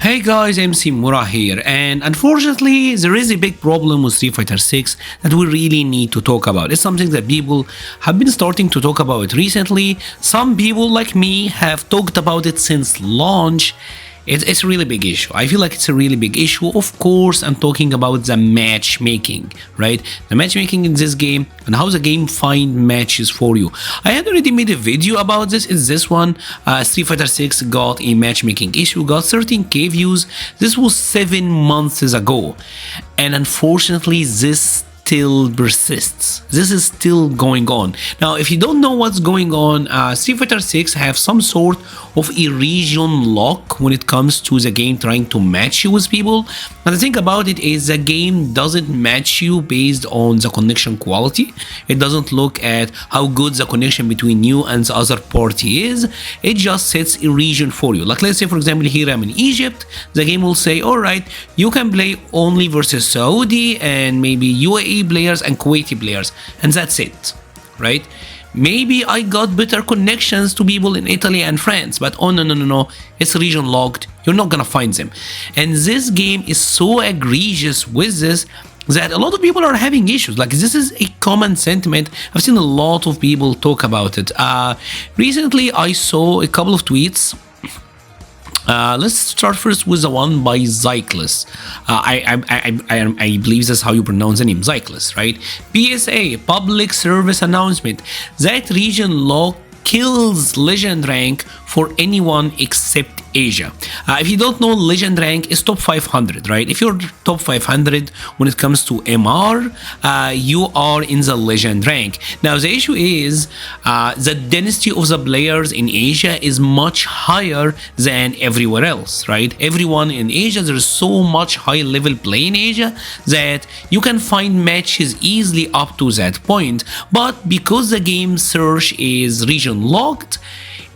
Hey guys, MC Mura here, and unfortunately, there is a big problem with Street Fighter 6 that we really need to talk about. It's something that people have been starting to talk about recently. Some people, like me, have talked about it since launch. It's a really big issue. I feel like it's a really big issue. Of course, I'm talking about the matchmaking, right? The matchmaking in this game and how the game find matches for you. I had already made a video about this. It's this one. Street Fighter 6 got a matchmaking issue, got 13k views. This was 7 months ago. And unfortunately, this still persists. This is still going on. Now, if you don't know what's going on, Street Fighter 6 have some sort of a region lock when it comes to the game trying to match you with people. And the thing about it is the game doesn't match you based on the connection quality. It doesn't look at how good the connection between you and the other party is. It just sets a region for you. Like, let's say, for example, here I'm in Egypt. The game will say, all right, you can play only versus Saudi and maybe UAE players and Kuwaiti players, and that's it, right? Maybe I got better connections to people in Italy and France, but oh no, it's region locked. You're not gonna find them. And this game is so egregious with this that a lot of people are having issues. Like, this is a common sentiment. I've seen a lot of people talk about it. Recently, I saw a couple of tweets. Let's start first with the one by Zyklus. I believe that's how you pronounce the name, Zyklus, right? PSA, public service announcement. That region law kills legend rank for anyone except Asia. If you don't know, legend rank is top 500, right? If you're top 500 when it comes to MR, you are in the legend rank. Now, the issue is the density of the players in Asia is much higher than everywhere else, right? Everyone in Asia, there's so much high level play in Asia that you can find matches easily up to that point. But because the game search is region locked,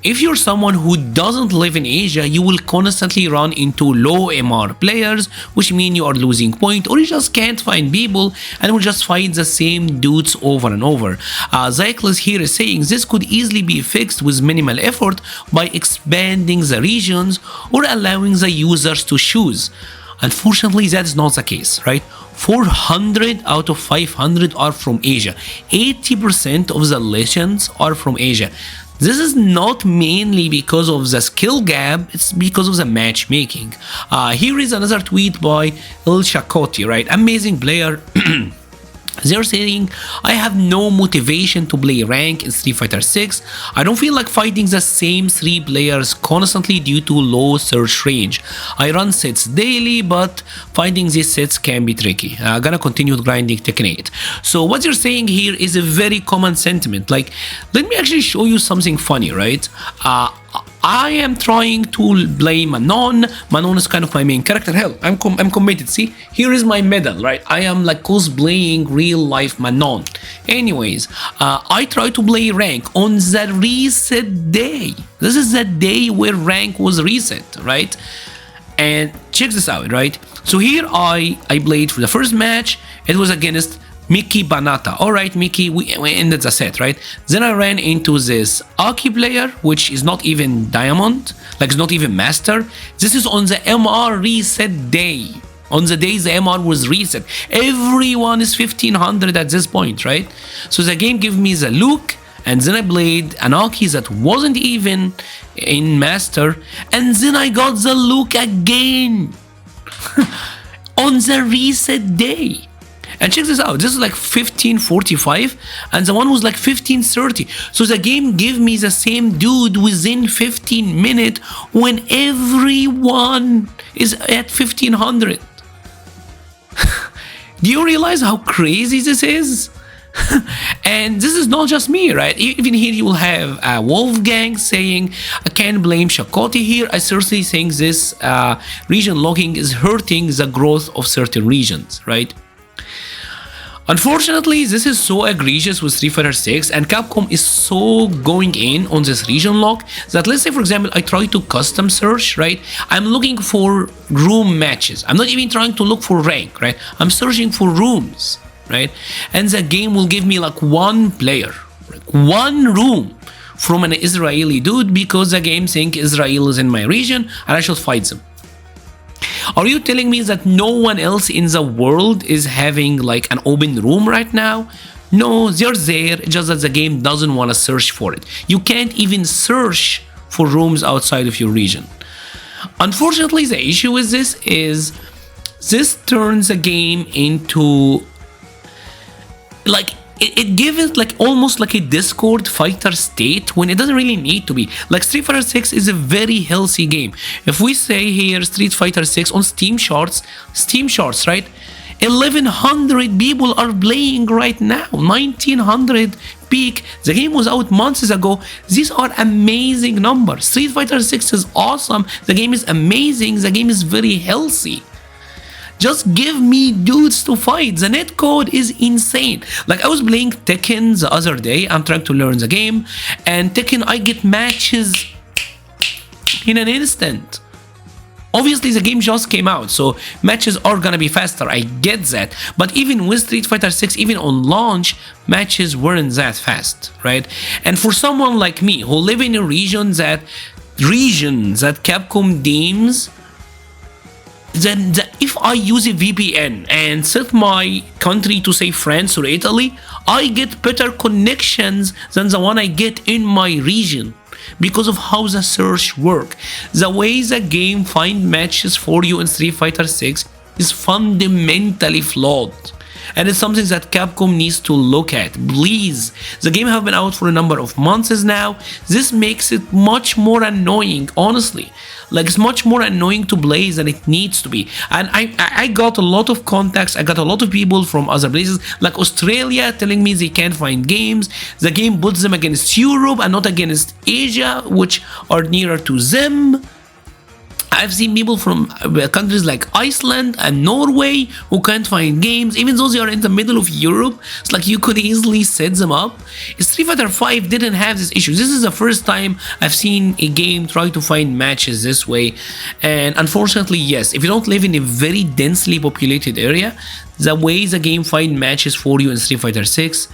if you're someone who doesn't live in Asia, you will constantly run into low MR players, which means you are losing point, or you just can't find people and will just fight the same dudes over and over. Zyklus here is saying this could easily be fixed with minimal effort by expanding the regions or allowing the users to choose. Unfortunately, that's not the case, right? 400 out of 500 are from Asia. 80% of the legends are from Asia. This is not mainly because of the skill gap, it's because of the matchmaking. Here is another tweet by El Shakoti, right? Amazing player. They're saying, I have no motivation to play rank in Street Fighter 6. I don't feel like fighting the same 3 players constantly due to low search range. I run sets daily, but finding these sets can be tricky. I'm gonna continue grinding Tekken 8. So what you're saying here is a very common sentiment. Like, let me actually show you something funny, right? I am trying to play Manon. Manon is kind of my main character. Hell, I'm committed. See, here is my medal, right? I am like cosplaying real life Manon. Anyways, I try to play rank on the reset day. This is the day where rank was reset, right? And check this out, right? So here I played for the first match. It was against Mickey Banata. Alright, Mickey, we ended the set, right? Then I ran into this Aki player, which is not even Diamond, like it's not even Master. This is on the MR reset day. On the day the MR was reset. Everyone is 1500 at this point, right? So the game gave me the look, and then I played an Aki that wasn't even in Master, and then I got the look again on the reset day. And check this out, this is like 1545 and the one was like 1530. So the game gave me the same dude within 15 minutes when everyone is at 1500. Do you realize how crazy this is? And this is not just me, right? Even here you will have Wolfgang saying, I can't blame Shakoti here. I certainly think this region locking is hurting the growth of certain regions, right? Unfortunately, this is so egregious with Street Fighter 6 and Capcom is so going in on this region lock that, let's say for example, I try to custom search, right? I'm looking for room matches. I'm not even trying to look for rank, right? I'm searching for rooms, right? And the game will give me like one player, like one room from an Israeli dude because the game thinks Israel is in my region and I should fight them. Are you telling me that no one else in the world is having like an open room right now? No, they're there, just that the game doesn't want to search for it. You can't even search for rooms outside of your region. Unfortunately, the issue with this is this turns the game into like it gives it like almost like a Discord fighter state when it doesn't really need to be. Like Street Fighter 6 is a very healthy game. If we say here Street Fighter 6 on Steam charts, right? 1100 people are playing right now, 1900 peak. The game was out months ago. These are amazing numbers. Street Fighter 6 is awesome. The game is amazing. The game is very healthy. Just give me dudes to fight. The netcode is insane. Like I was playing Tekken the other day. I'm trying to learn the game. And Tekken, I get matches in an instant. Obviously, the game just came out, so matches are gonna be faster. I get that. But even with Street Fighter 6, even on launch, matches weren't that fast, right? And for someone like me who live in a region that Capcom deems then if I use a VPN and set my country to say France or Italy, I get better connections than the one I get in my region because of how the search work. The way the game find matches for you in Street Fighter 6 is fundamentally flawed. And it's something that Capcom needs to look at. Please. The game have been out for a number of months now. This makes it much more annoying, honestly. Like, it's much more annoying to play than it needs to be. And I got a lot of contacts. I got a lot of people from other places, like Australia, telling me they can't find games. The game puts them against Europe and not against Asia, which are nearer to them. I've seen people from countries like Iceland and Norway who can't find games, even though they are in the middle of Europe. It's like you could easily set them up. Street Fighter 5 didn't have this issue. This is the first time I've seen a game try to find matches this way. And unfortunately, yes, if you don't live in a very densely populated area, the way the game find matches for you in Street Fighter 6,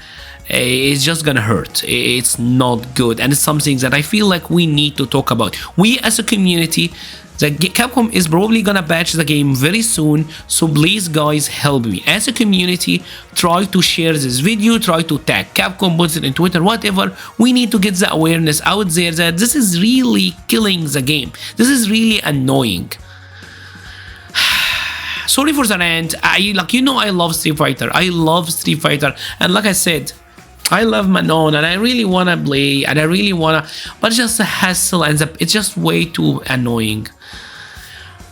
it's just gonna hurt. It's not good, and it's something that I feel like we need to talk about. We as a community, Capcom is probably gonna patch the game very soon, so please guys help me. As a community, try to share this video, try to tag Capcom, put it in Twitter, whatever. We need to get the awareness out there that this is really killing the game. This is really annoying. Sorry for the rant. I love Street Fighter. I love Street Fighter, and like I said, I love Manon and I really wanna play and I really wanna, but it's just a hassle and it's just way too annoying.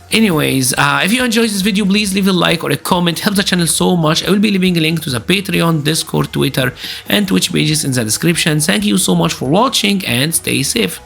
Anyways, if you enjoyed this video, please leave a like or a comment. Help the channel so much. I will be leaving a link to the Patreon, Discord, Twitter, and Twitch pages in the description. Thank you so much for watching and stay safe.